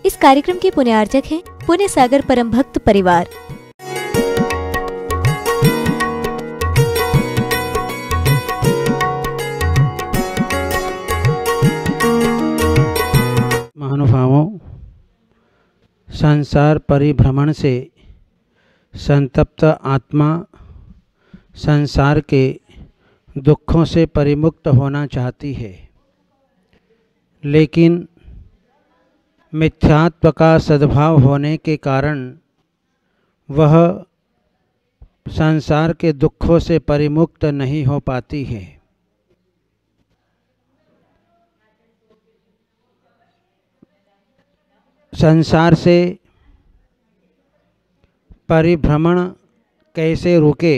इस कार्यक्रम के पुण्यार्चक हैं पुण्य सागर परम भक्त परिवार। महानुभावों, संसार परिभ्रमण से संतप्त आत्मा संसार के दुखों से परिमुक्त होना चाहती है, लेकिन मिथ्यात्व का सद्भाव होने के कारण वह संसार के दुखों से परिमुक्त नहीं हो पाती है। संसार से परिभ्रमण कैसे रुके?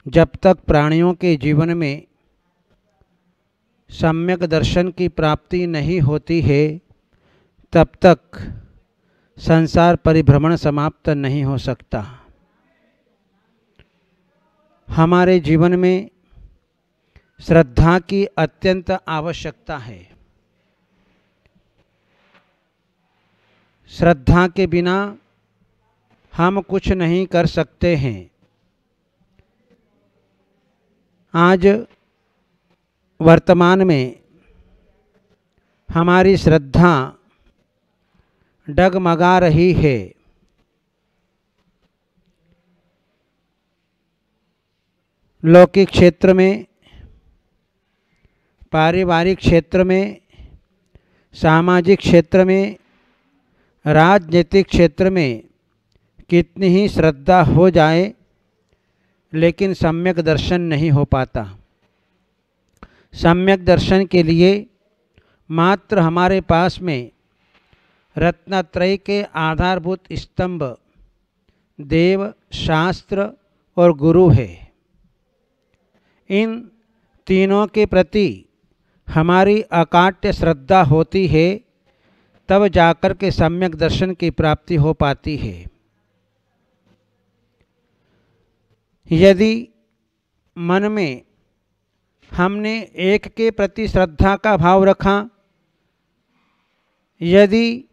जब तक प्राणियों के जीवन में सम्यक दर्शन की प्राप्ति नहीं होती है, तब तक संसार परिभ्रमण समाप्त नहीं हो सकता। हमारे जीवन में श्रद्धा की अत्यंत आवश्यकता है। श्रद्धा के बिना हम कुछ नहीं कर सकते हैं। आज वर्तमान में हमारी श्रद्धा डगमगा रही है। लौकिक क्षेत्र में, पारिवारिक क्षेत्र में, सामाजिक क्षेत्र में, राजनीतिक क्षेत्र में कितनी ही श्रद्धा हो जाए, लेकिन सम्यक दर्शन नहीं हो पाता। सम्यक दर्शन के लिए मात्र हमारे पास में रत्नत्रय के आधारभूत स्तंभ देव, शास्त्र और गुरु है। इन तीनों के प्रति हमारी अकाट्य श्रद्धा होती है, तब जाकर के सम्यक दर्शन की प्राप्ति हो पाती है। यदि मन में हमने एक के प्रति श्रद्धा का भाव रखा, यदि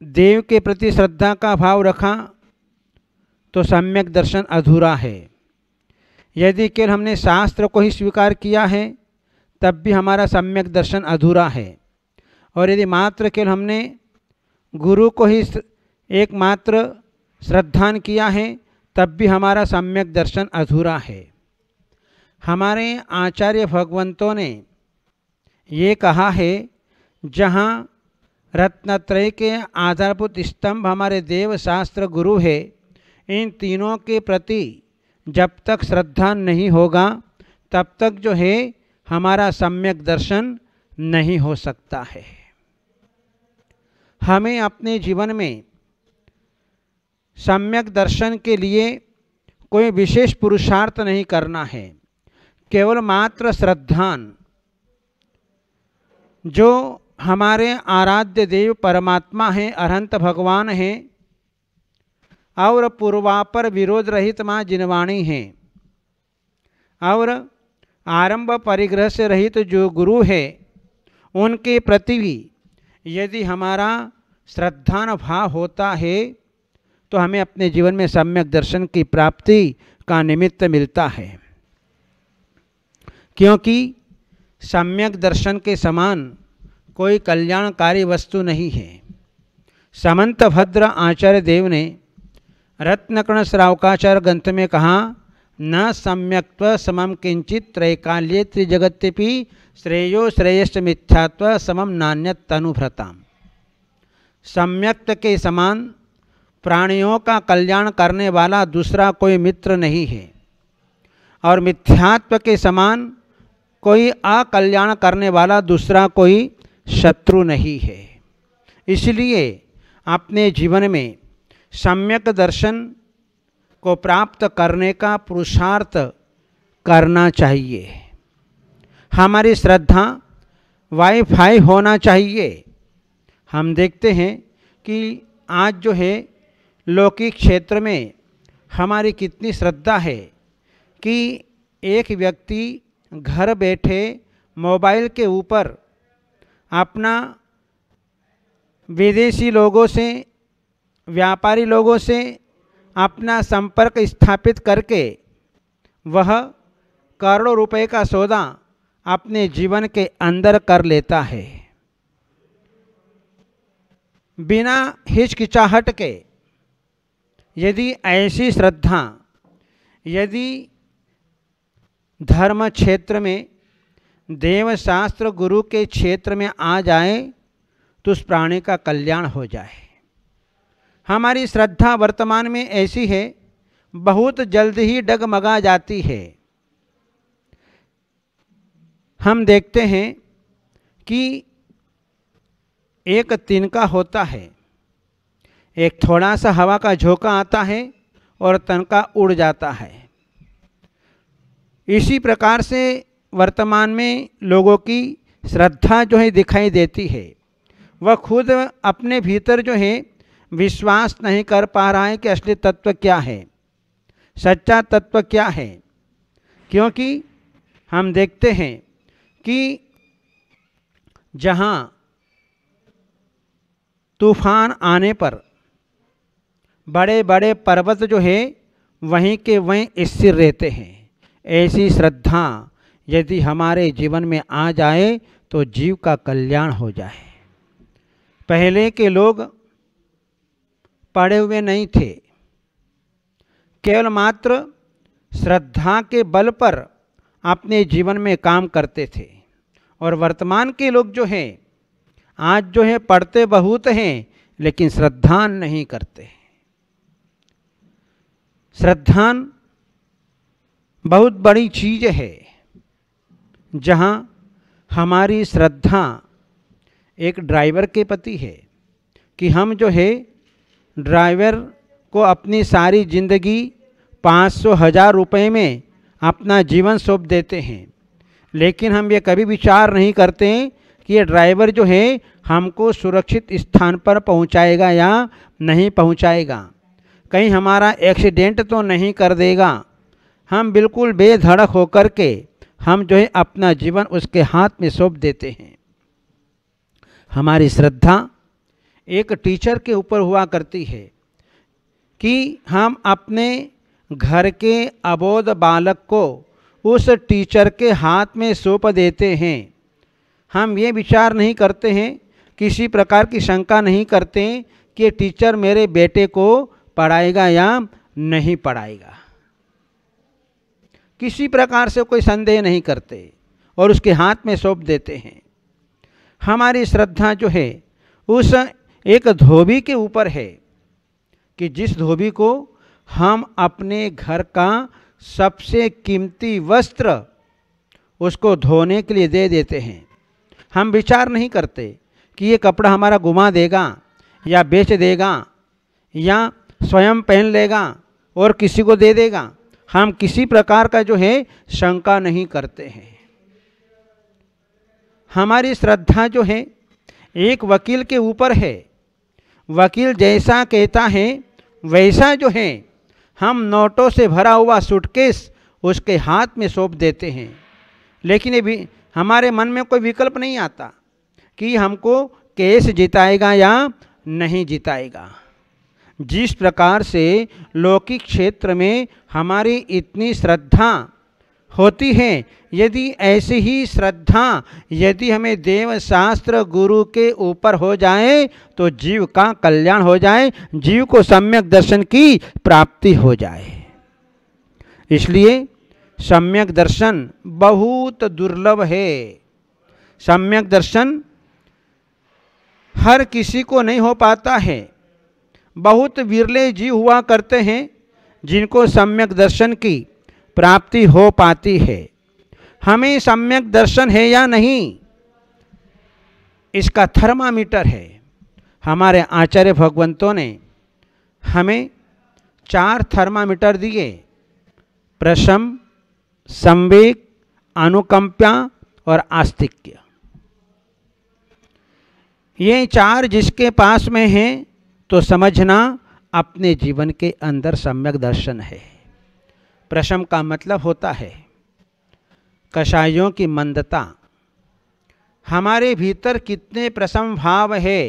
देव के प्रति श्रद्धा का भाव रखा, तो सम्यक दर्शन अधूरा है। यदि केवल हमने शास्त्र को ही स्वीकार किया है, तब भी हमारा सम्यक दर्शन अधूरा है। और यदि मात्र केवल हमने गुरु को ही एकमात्र श्रद्धान किया है, तब भी हमारा सम्यक दर्शन अधूरा है। हमारे आचार्य भगवंतों ने ये कहा है, जहाँ रत्नत्रय के आधारभूत स्तंभ हमारे देव, शास्त्र, गुरु है, इन तीनों के प्रति जब तक श्रद्धा नहीं होगा, तब तक जो है हमारा सम्यक दर्शन नहीं हो सकता है। हमें अपने जीवन में सम्यक दर्शन के लिए कोई विशेष पुरुषार्थ नहीं करना है। केवल मात्र श्रद्धान, जो हमारे आराध्य देव परमात्मा हैं, अरहंत भगवान हैं, और पूर्वापर विरोध रहित माँ जिनवाणी हैं, और आरंभ परिग्रह से रहित जो गुरु है, उनके प्रति भी यदि हमारा श्रद्धान भाव होता है, तो हमें अपने जीवन में सम्यक दर्शन की प्राप्ति का निमित्त मिलता है। क्योंकि सम्यक दर्शन के समान कोई कल्याणकारी वस्तु नहीं है। समंत भद्र आचार्य देव ने रत्नकर्ण श्रावकाचार्य ग्रंथ में कहा, न सम्यक्त्व समम किंचित त्रैकाल्ये त्रिजगत्यपि श्रेयो श्रेयश्च मिथ्यात्व समम नान्यत तनुभृताम। सम्यक्त के समान प्राणियों का कल्याण करने वाला दूसरा कोई मित्र नहीं है, और मिथ्यात्व के समान कोई अकल्याण करने वाला दूसरा कोई शत्रु नहीं है। इसलिए अपने जीवन में सम्यक दर्शन को प्राप्त करने का पुरुषार्थ करना चाहिए। हमारी श्रद्धा वाईफाई होना चाहिए। हम देखते हैं कि आज जो है लौकिक क्षेत्र में हमारी कितनी श्रद्धा है कि एक व्यक्ति घर बैठे मोबाइल के ऊपर अपना विदेशी लोगों से, व्यापारी लोगों से अपना संपर्क स्थापित करके वह करोड़ों रुपए का सौदा अपने जीवन के अंदर कर लेता है। बिना हिचकिचाहट के यदि ऐसी श्रद्धा यदि धर्म क्षेत्र में, देव शास्त्र गुरु के क्षेत्र में आ जाए तो उस प्राणी का कल्याण हो जाए। हमारी श्रद्धा वर्तमान में ऐसी है, बहुत जल्द ही डगमगा जाती है। हम देखते हैं कि एक तिनका होता है, एक थोड़ा सा हवा का झोंका आता है और तिनका उड़ जाता है। इसी प्रकार से वर्तमान में लोगों की श्रद्धा जो है दिखाई देती है। वह खुद अपने भीतर जो है विश्वास नहीं कर पा रहा है कि असली तत्व क्या है, सच्चा तत्व क्या है। क्योंकि हम देखते हैं कि जहाँ तूफान आने पर बड़े बड़े पर्वत जो है वहीं के वहीं स्थिर रहते हैं। ऐसी श्रद्धा यदि हमारे जीवन में आ जाए तो जीव का कल्याण हो जाए। पहले के लोग पढ़े हुए नहीं थे, केवल मात्र श्रद्धा के बल पर अपने जीवन में काम करते थे। और वर्तमान के लोग जो हैं आज जो है पढ़ते बहुत हैं लेकिन श्रद्धा नहीं करते। श्रद्धा बहुत बड़ी चीज़ है। जहाँ हमारी श्रद्धा एक ड्राइवर के प्रति है कि हम जो है ड्राइवर को अपनी सारी ज़िंदगी 500,000 रुपए में अपना जीवन सौंप देते हैं, लेकिन हम ये कभी विचार नहीं करते कि ये ड्राइवर जो है हमको सुरक्षित स्थान पर पहुंचाएगा या नहीं पहुंचाएगा, कहीं हमारा एक्सीडेंट तो नहीं कर देगा। हम बिल्कुल बेधड़क होकर के हम जो है अपना जीवन उसके हाथ में सौंप देते हैं। हमारी श्रद्धा एक टीचर के ऊपर हुआ करती है कि हम अपने घर के अबोध बालक को उस टीचर के हाथ में सौंप देते हैं। हम ये विचार नहीं करते हैं, किसी प्रकार की शंका नहीं करते कि टीचर मेरे बेटे को पढ़ाएगा या नहीं पढ़ाएगा। किसी प्रकार से कोई संदेह नहीं करते और उसके हाथ में सौंप देते हैं। हमारी श्रद्धा जो है उस एक धोबी के ऊपर है कि जिस धोबी को हम अपने घर का सबसे कीमती वस्त्र उसको धोने के लिए दे देते हैं। हम विचार नहीं करते कि ये कपड़ा हमारा गुमा देगा या बेच देगा या स्वयं पहन लेगा और किसी को दे देगा। हम किसी प्रकार का जो है शंका नहीं करते हैं। हमारी श्रद्धा जो है एक वकील के ऊपर है। वकील जैसा कहता है वैसा जो है हम नोटों से भरा हुआ सूटकेस उसके हाथ में सौंप देते हैं, लेकिन ये भी हमारे मन में कोई विकल्प नहीं आता कि हमको केस जिताएगा या नहीं जिताएगा। जिस प्रकार से लौकिक क्षेत्र में हमारी इतनी श्रद्धा होती है, यदि ऐसी ही श्रद्धा यदि हमें देव शास्त्र गुरु के ऊपर हो जाए तो जीव का कल्याण हो जाए, जीव को सम्यक दर्शन की प्राप्ति हो जाए। इसलिए सम्यक दर्शन बहुत दुर्लभ है। सम्यक दर्शन हर किसी को नहीं हो पाता है। बहुत विरले जीव हुआ करते हैं जिनको सम्यक दर्शन की प्राप्ति हो पाती है। हमें सम्यक दर्शन है या नहीं, इसका थर्मामीटर है। हमारे आचार्य भगवंतों ने हमें 4 थर्मामीटर दिए: प्रशम, संवेग, अनुकंपा और आस्तिक्य। ये 4 जिसके पास में हैं तो समझना अपने जीवन के अंदर सम्यक दर्शन है। प्रशम का मतलब होता है कषायों की मंदता। हमारे भीतर कितने प्रशम भाव है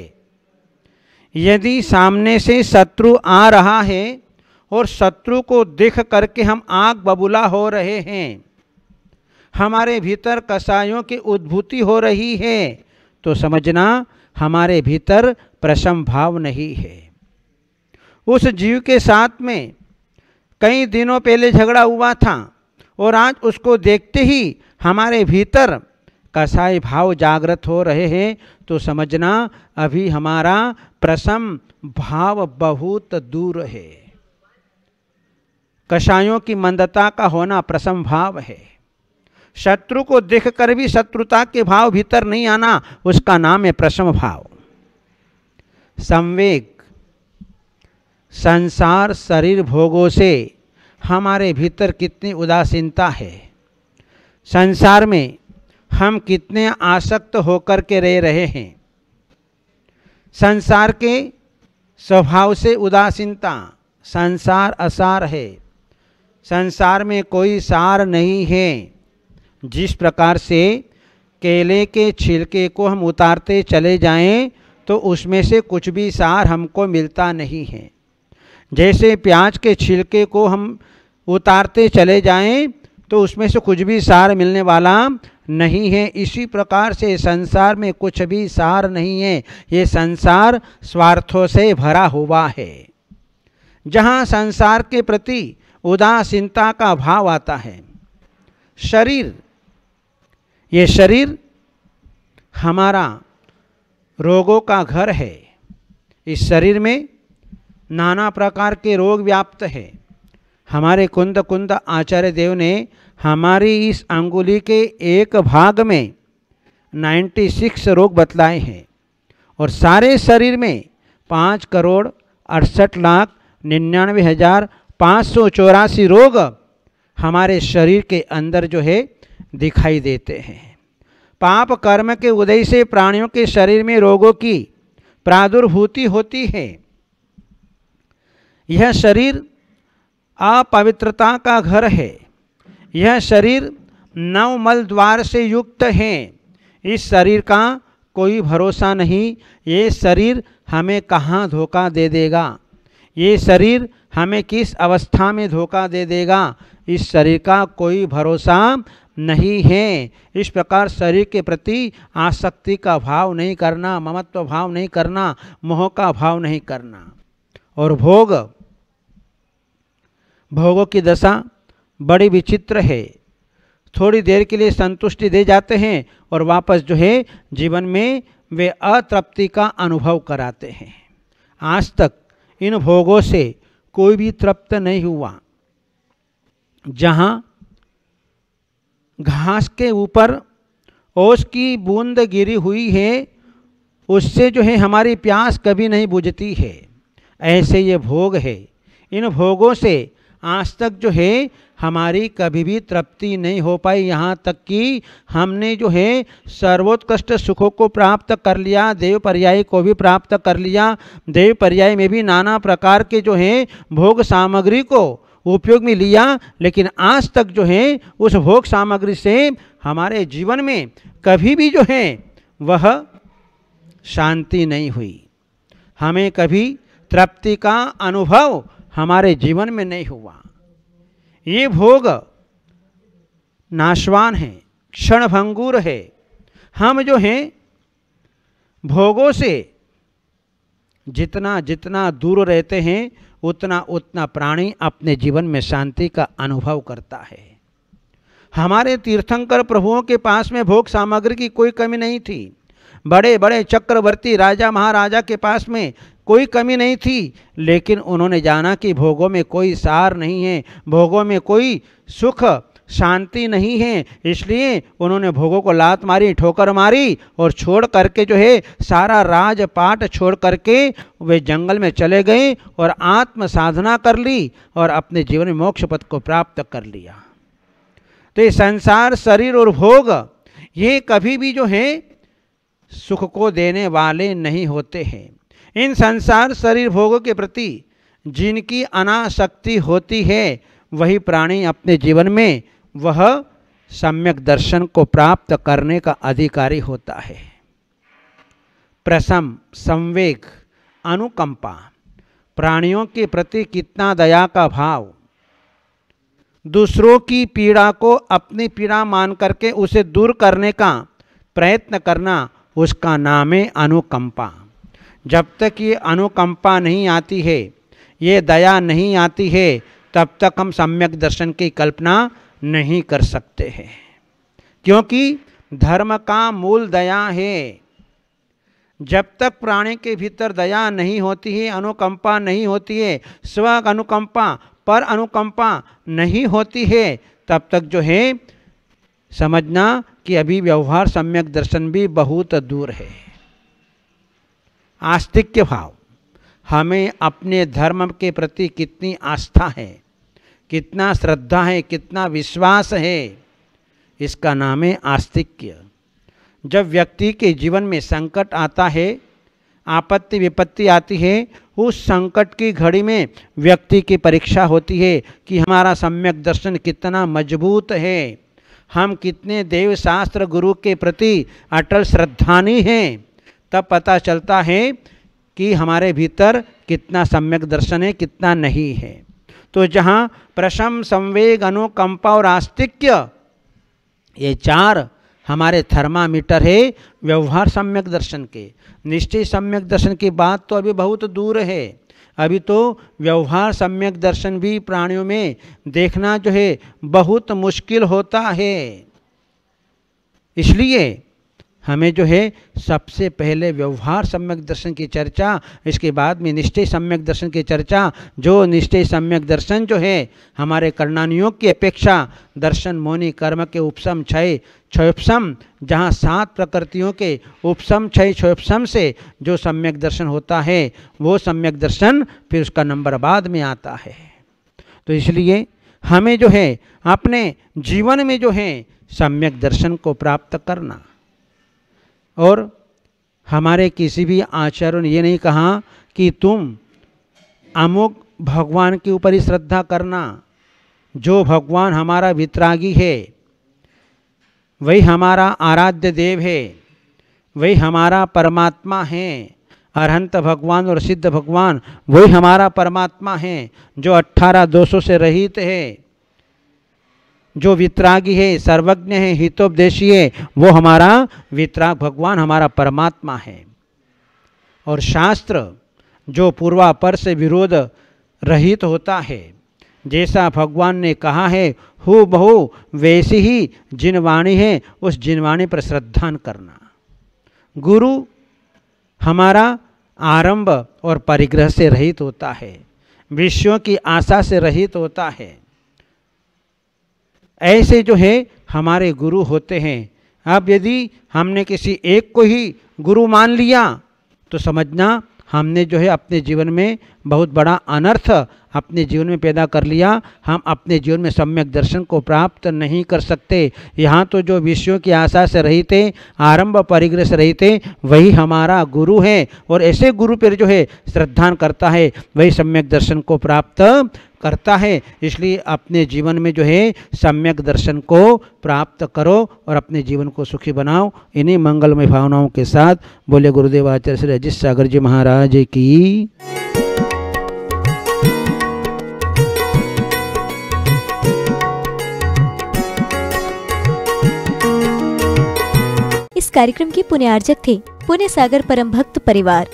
यदि सामने से शत्रु आ रहा है और शत्रु को देख करके हम आग बबूला हो रहे हैं, हमारे भीतर कसायों की उद्भूति हो रही है, तो समझना हमारे भीतर प्रशम भाव नहीं है। उस जीव के साथ में कई दिनों पहले झगड़ा हुआ था और आज उसको देखते ही हमारे भीतर कसाई भाव जागृत हो रहे हैं, तो समझना अभी हमारा प्रशम भाव बहुत दूर है। कसायों की मंदता का होना प्रशम भाव है। शत्रु को देखकर भी शत्रुता के भाव भीतर नहीं आना, उसका नाम है प्रशम भाव। संवेग, संसार शरीर भोगों से हमारे भीतर कितनी उदासीनता है, संसार में हम कितने आसक्त होकर के रह रहे हैं। संसार के स्वभाव से उदासीनता, संसार असार है, संसार में कोई सार नहीं है। जिस प्रकार से केले के छिलके को हम उतारते चले जाएं तो उसमें से कुछ भी सार हमको मिलता नहीं है, जैसे प्याज के छिलके को हम उतारते चले जाएं तो उसमें से कुछ भी सार मिलने वाला नहीं है, इसी प्रकार से संसार में कुछ भी सार नहीं है। ये संसार स्वार्थों से भरा हुआ है। जहाँ संसार के प्रति उदासीनता का भाव आता है, शरीर, ये शरीर हमारा रोगों का घर है। इस शरीर में नाना प्रकार के रोग व्याप्त है। हमारे कुंद कुंद आचार्य देव ने हमारी इस अंगुली के एक भाग में 96 रोग बतलाए हैं और सारे शरीर में 5,68,99,584 रोग हमारे शरीर के अंदर जो है दिखाई देते हैं। पाप कर्म के उदय से प्राणियों के शरीर में रोगों की प्रादुर्भूति होती है। यह शरीर अपवित्रता का घर है। यह शरीर नवमल द्वार से युक्त है। इस शरीर का कोई भरोसा नहीं। ये शरीर हमें कहाँ धोखा दे देगा, ये शरीर हमें किस अवस्था में धोखा दे देगा, इस शरीर का कोई भरोसा नहीं है। इस प्रकार शरीर के प्रति आसक्ति का भाव नहीं करना, ममत्व भाव नहीं करना, मोह का भाव नहीं करना। और भोगों की दशा बड़ी विचित्र है। थोड़ी देर के लिए संतुष्टि दे जाते हैं और वापस जो है जीवन में वे अतृप्ति का अनुभव कराते हैं। आज तक इन भोगों से कोई भी तृप्त नहीं हुआ। जहाँ घास के ऊपर ओस की बूंद गिरी हुई है, उससे जो है हमारी प्यास कभी नहीं बुझती है। ऐसे ये भोग है। इन भोगों से आज तक जो है हमारी कभी भी तृप्ति नहीं हो पाई। यहाँ तक कि हमने जो है सर्वोत्कृष्ट सुखों को प्राप्त कर लिया, देव पर्याय को भी प्राप्त कर लिया। देव पर्याय में भी नाना प्रकार के जो है भोग सामग्री को उपयोग में लिया, लेकिन आज तक जो है उस भोग सामग्री से हमारे जीवन में कभी भी जो है वह शांति नहीं हुई। हमें कभी तृप्ति का अनुभव हमारे जीवन में नहीं हुआ। ये भोग नाशवान है, क्षणभंगुर है। हम जो हैं भोगों से जितना जितना दूर रहते हैं उतना उतना प्राणी अपने जीवन में शांति का अनुभव करता है। हमारे तीर्थंकर प्रभुओं के पास में भोग सामग्री की कोई कमी नहीं थी। बड़े बड़े चक्रवर्ती राजा महाराजा के पास में कोई कमी नहीं थी, लेकिन उन्होंने जाना कि भोगों में कोई सार नहीं है, भोगों में कोई सुख शांति नहीं है। इसलिए उन्होंने भोगों को लात मारी, ठोकर मारी और छोड़ करके जो है सारा राजपाट छोड़ करके वे जंगल में चले गए और आत्म साधना कर ली और अपने जीवन में मोक्ष पद को प्राप्त कर लिया। तो ये संसार, शरीर और भोग ये कभी भी जो है सुख को देने वाले नहीं होते हैं। इन संसार शरीर भोगों के प्रति जिनकी अनासक्ति होती है वही प्राणी अपने जीवन में वह सम्यक दर्शन को प्राप्त करने का अधिकारी होता है। प्रशम, संवेग, अनुकंपा, प्राणियों के प्रति कितना दया का भाव, दूसरों की पीड़ा को अपनी पीड़ा मान करके उसे दूर करने का प्रयत्न करना, उसका नाम है अनुकंपा। जब तक ये अनुकंपा नहीं आती है, ये दया नहीं आती है, तब तक हम सम्यक दर्शन की कल्पना नहीं कर सकते हैं। क्योंकि धर्म का मूल दया है। जब तक प्राणी के भीतर दया नहीं होती है, अनुकंपा नहीं होती है, स्व अनुकंपा पर अनुकंपा नहीं होती है, तब तक जो है समझना कि अभी व्यवहार सम्यक दर्शन भी बहुत दूर है। आस्तिक्य भाव, हमें अपने धर्म के प्रति कितनी आस्था है, कितना श्रद्धा है, कितना विश्वास है, इसका नाम है आस्तिक्य। जब व्यक्ति के जीवन में संकट आता है, आपत्ति विपत्ति आती है, उस संकट की घड़ी में व्यक्ति की परीक्षा होती है कि हमारा सम्यक दर्शन कितना मजबूत है, हम कितने देव शास्त्र गुरु के प्रति अटल श्रद्धानी हैं। तब पता चलता है कि हमारे भीतर कितना सम्यक दर्शन है, कितना नहीं है। तो जहाँ प्रशम, संवेग, अनुकंपा और आस्तिक्य, ये चार हमारे थर्मामीटर है व्यवहार सम्यक दर्शन के। निश्चय सम्यक दर्शन की बात तो अभी बहुत दूर है। अभी तो व्यवहार सम्यक दर्शन भी प्राणियों में देखना जो है बहुत मुश्किल होता है। इसलिए हमें जो है सबसे पहले व्यवहार सम्यक दर्शन की चर्चा, इसके बाद में निश्चय सम्यक दर्शन की चर्चा। जो निश्चय सम्यक दर्शन जो है हमारे करणानियोग की अपेक्षा दर्शन मोनि कर्म के उपसम क्षय क्षयोपसम, जहाँ 7 प्रकृतियों के उपसम क्षय क्षयोपसम से जो सम्यक दर्शन होता है, वो सम्यक दर्शन फिर उसका नंबर बाद में आता है। तो इसलिए हमें जो है अपने जीवन में जो है सम्यक दर्शन को प्राप्त करना। और हमारे किसी भी आचार्यों ने ये नहीं कहा कि तुम अमुक भगवान के ऊपर ही श्रद्धा करना, जो भगवान हमारा वितरागी है, वही हमारा आराध्य देव है, वही हमारा परमात्मा है। अरहंत भगवान और सिद्ध भगवान वही हमारा परमात्मा है, जो 18 दोषों से रहित है, जो वितरागी है, सर्वज्ञ है, हितोपदेशी है, वो हमारा वितराग भगवान हमारा परमात्मा है। और शास्त्र जो पूर्वापर से विरोध रहित होता है, जैसा भगवान ने कहा है हू बहु वैसी ही जिनवाणी है, उस जिनवाणी पर श्रद्धान करना। गुरु हमारा आरंभ और परिग्रह से रहित होता है, विषयों की आशा से रहित होता है। ऐसे जो है हमारे गुरु होते हैं। अब यदि हमने किसी एक को ही गुरु मान लिया तो समझना हमने जो है अपने जीवन में बहुत बड़ा अनर्थ अपने जीवन में पैदा कर लिया। हम अपने जीवन में सम्यक दर्शन को प्राप्त नहीं कर सकते। यहाँ तो जो विषयों की आशा से रहित थे, आरंभ परिग्रह से रहित थे, वही हमारा गुरु है। और ऐसे गुरु पर जो है श्रद्धान करता है, वही सम्यक दर्शन को प्राप्त करता है। इसलिए अपने जीवन में जो है सम्यक दर्शन को प्राप्त करो और अपने जीवन को सुखी बनाओ। इन्हीं मंगलमय भावनाओं के साथ बोले गुरुदेव आचार्य श्री अजीत सागर जी महाराज की। इस कार्यक्रम के पुण्यार्जक थे पुण्य सागर परम भक्त परिवार।